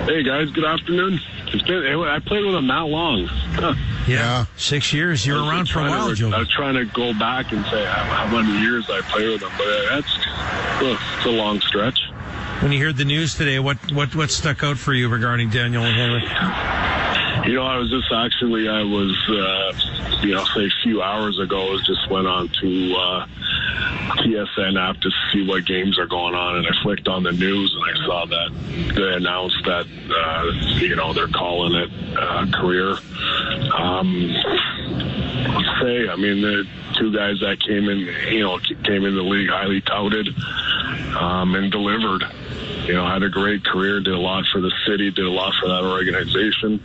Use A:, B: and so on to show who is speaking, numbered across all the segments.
A: Hey, guys. Good afternoon. I played with him that long. Huh.
B: Yeah. 6 years. You were around for a while, Joe.
A: I was trying to go back and say how many years I played with him, but it's a long stretch.
B: When you heard the news today, what stuck out for you regarding Daniel O'Hanlon?
A: Say a few hours ago, just went on to TSN app to see what games are going on, and I flicked on the news and I saw that they announced that they're calling it career. The two guys that came in the league highly touted and delivered. Had a great career, did a lot for the city, did a lot for that organization.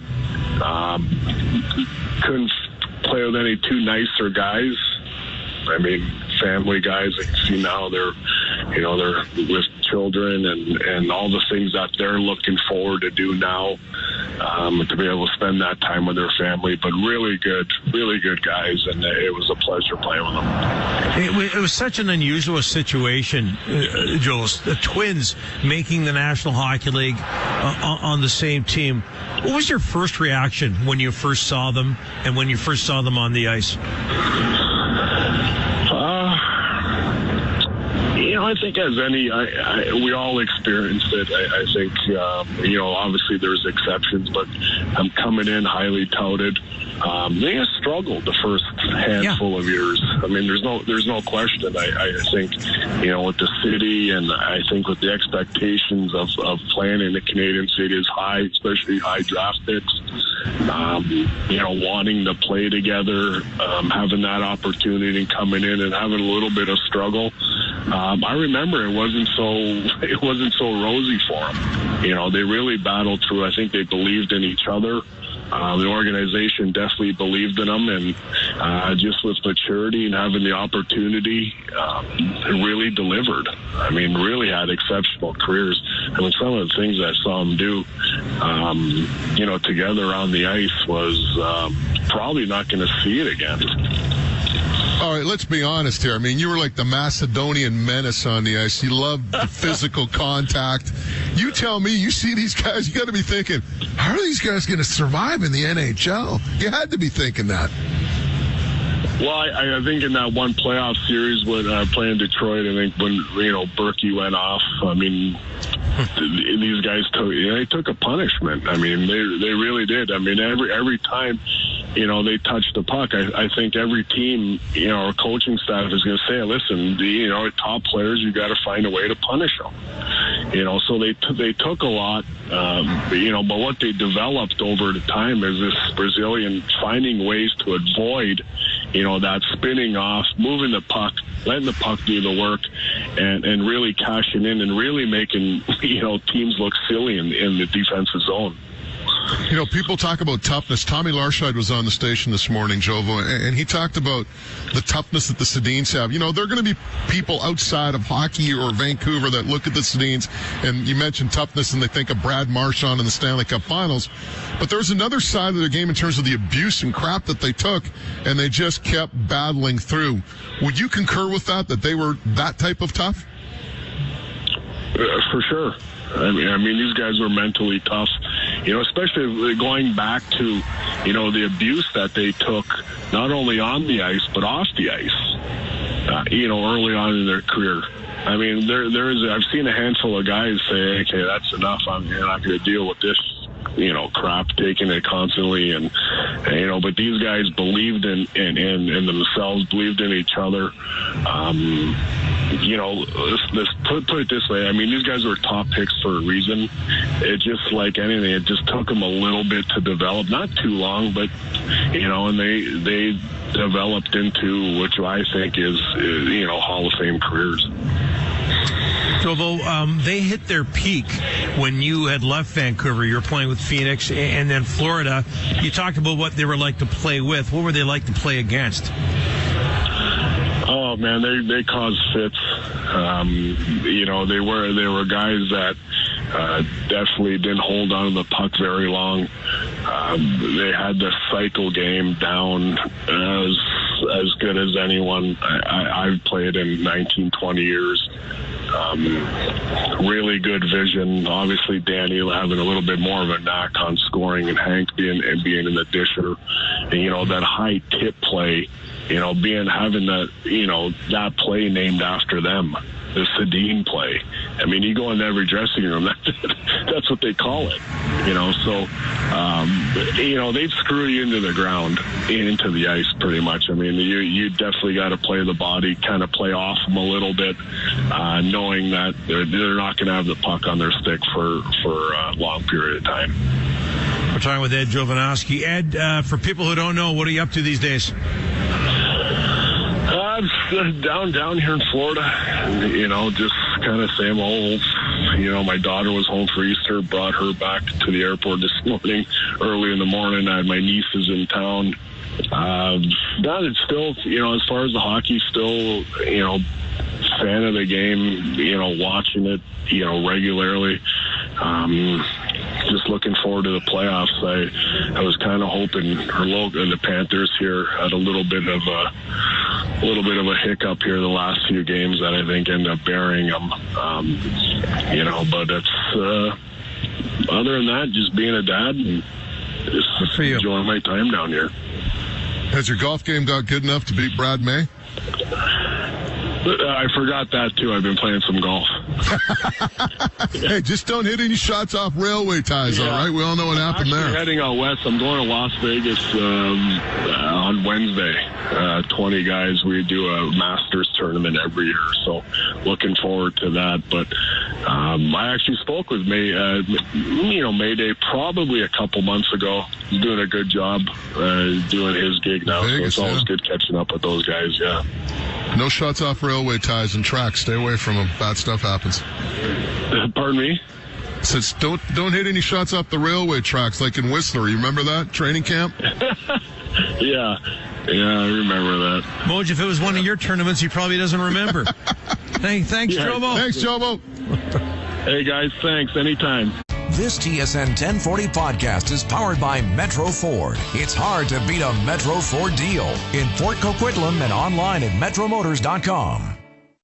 A: Couldn't play with any two nicer guys. Family guys. You can see now they're with children and all the things that they're looking forward to do now, to be able to spend that time with their family. But really good guys, and it was a pleasure playing with them.
B: It was such an unusual situation, Jules. The Twins making the National Hockey League on the same team. What was your first reaction when you first saw them and when you first saw them on the ice?
A: I think as we all experienced it. I think, obviously there's exceptions, but I'm coming in highly touted. They have struggled the first handful of years. There's no question. I think, with the city, and I think with the expectations of playing in the Canadian city is high, especially high draft picks. Wanting to play together, having that opportunity, coming in and having a little bit of struggle. I remember it wasn't so rosy for them. They really battled through. I think they believed in each other. The organization definitely believed in them, and just with maturity and having the opportunity, it really delivered. Really had exceptional careers. Some of the things I saw them do, together on the ice was probably not going to see it again.
C: All right, let's be honest here. You were like the Macedonian menace on the ice. You loved the physical contact. You tell me, you see these guys, you got to be thinking, how are these guys going to survive in the NHL? You had to be thinking that.
A: Well, I think in that one playoff series when playing Detroit, I think when Berkey went off, these guys took a punishment. They really did. Every time they touched the puck, I think every team, our coaching staff is going to say, listen, the top players, you got to find a way to punish them. So they took a lot, but what they developed over the time is this Brazilian finding ways to avoid, that spinning off, moving the puck, letting the puck do the work, and really cashing in and really making, teams look silly in the defensive zone.
C: People talk about toughness. Tommy Larscheid was on the station this morning, Jovo, and he talked about the toughness that the Sedins have. There are going to be people outside of hockey or Vancouver that look at the Sedins, and you mentioned toughness, and they think of Brad Marchand in the Stanley Cup Finals. But there's another side of the game in terms of the abuse and crap that they took, and they just kept battling through. Would you concur with that they were that type of tough?
A: For sure. These guys were mentally tough, especially going back to, the abuse that they took, not only on the ice, but off the ice, early on in their career. I've seen a handful of guys say, okay, that's enough. I'm not going to deal with this, crap, taking it constantly. And but these guys believed in themselves, believed in each other. Let's put it this way. These guys were top picks for a reason. It just like anything, it just took them a little bit to develop. Not too long, but, and they developed into, which I think is Hall of Fame careers.
B: Although they hit their peak when you had left Vancouver, you were playing with Phoenix and then Florida. You talked about what they were like to play with. What were they like to play against?
A: Oh man, they caused fits. They were guys that definitely didn't hold on to the puck very long. They had the cycle game down as good as anyone I've played in 19, 20 years. Really good vision. Obviously, Danny having a little bit more of a knack on scoring, and Hank being in the disher. And, that high tip play, having that play named after them, the Sedins play. I mean, you go into every dressing room, that's what they call it. So, they'd screw you into the ground, into the ice pretty much. I mean, you definitely got to play the body, kind of play off them a little bit, knowing that they're not going to have the puck on their stick for a long period of time.
B: We're talking with Ed Jovanovski. Ed, for people who don't know, what are you up to these days?
A: Down here in Florida, just kind of same old. My daughter was home for Easter, brought her back to the airport this morning, early in the morning. I had my nieces in town. That is still, as far as the hockey, still, fan of the game, watching it, regularly. Just looking forward to the playoffs. I was kind of hoping the Panthers here had a little bit of a hiccup here the last few games that I think end up burying them. But it's other than that, just being a dad and just enjoying my time down here.
C: Has your golf game got good enough to beat Brad May?
A: I forgot that, too. I've been playing some golf.
C: Hey, just don't hit any shots off railway ties, all right? We all know what happened there.
A: Heading out west. I'm going to Las Vegas on Wednesday. 20 guys. We do a Masters tournament every year, so looking forward to that. But I actually spoke with Mayday probably a couple months ago. He's doing a good job doing his gig now, Vegas, so it's always good catching up with those guys, yeah.
C: No shots off railway ties and tracks. Stay away from them. Bad stuff happens.
A: Pardon me?
C: Says don't hit any shots off the railway tracks like in Whistler. You remember that training camp?
A: Yeah, I remember that.
B: Moj, if it was one of your tournaments, he probably doesn't remember. Thanks, Jovo.
C: Thanks, Jovo.
A: Hey, guys, thanks. Anytime.
D: This TSN 1040 podcast is powered by Metro Ford. It's hard to beat a Metro Ford deal in Fort Coquitlam and online at metromotors.com.